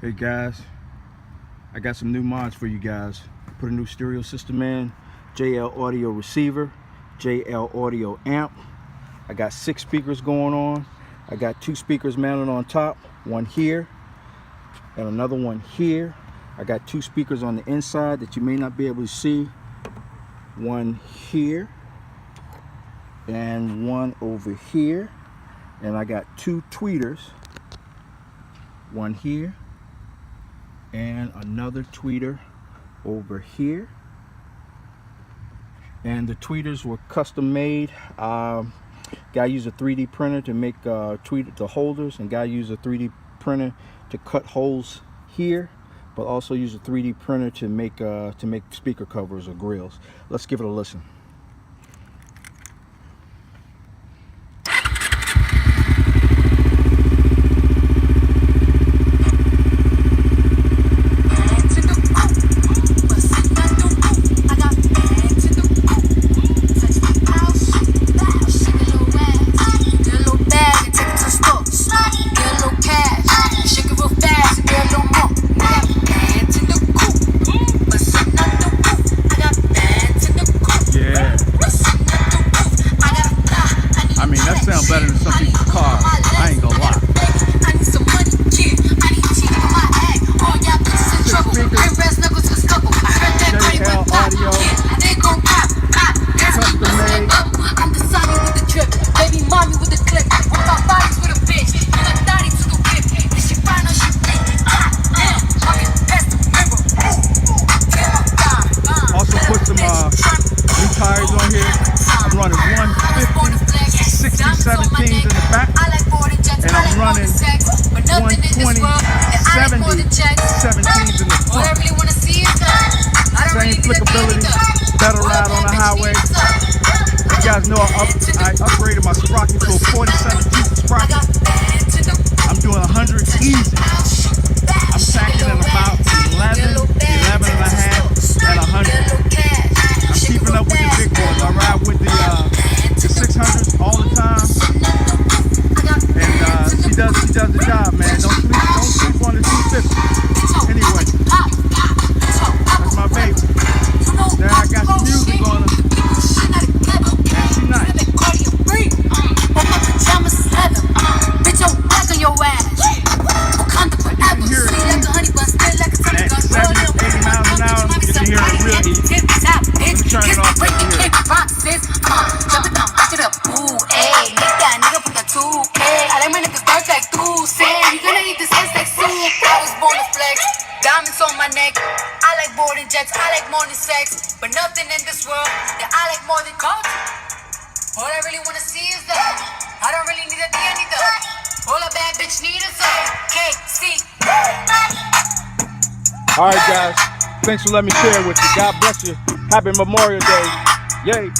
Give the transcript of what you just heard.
Hey guys, I got some new mods for you guys. Put a new stereo system in, JL audio receiver, JL audio amp. I got 6 speakers going on. I got 2 speakers mounted on top, one here and another one here. I got 2 speakers on the inside that you may not be able to see. One here and one over here. And I got 2 tweeters, one here and another tweeter over here. And the tweeters were custom made. Guy used a 3D printer to make the holders, and guy used a 3D printer to cut holes here, but also used a 3D printer to make speaker covers or grills. Let's give it a listen. Sound better than some people's cars. I ain't gonna lie. 6 speakers, JL audio, custom made. Baby mommy with the clip, with my bodies with a bitch, and a thotty to the whip. If she find out she also put some new tires on here. I'm running 150 60-17s in the back, and I'm running 120 70-17s in the front. Same flickability, better ride on the highway. You guys know I upgraded my sprocket to a 47-tooth sprocket. I'm doing 100 easy. I'm packing in about 11 and a half, and 100. I'm keeping up with the big boys. I ride with the 600s all the time, and she does the job, man. Don't sleep on the 250. Anyway, that's my baby. Then I got some music on her, and she nice. You hear it at 70-80 miles an hour. You can hear it real easy. Let me turn it off so you can hear it. Diamonds on my neck. I like more than jets. I like more than sex. But nothing in this world that I like more than culture. All I really wanna see is that. I don't really need a D either. All a bad bitch need is a KC. Alright guys, thanks for letting me share with you. God bless you. Happy Memorial Day. Yay.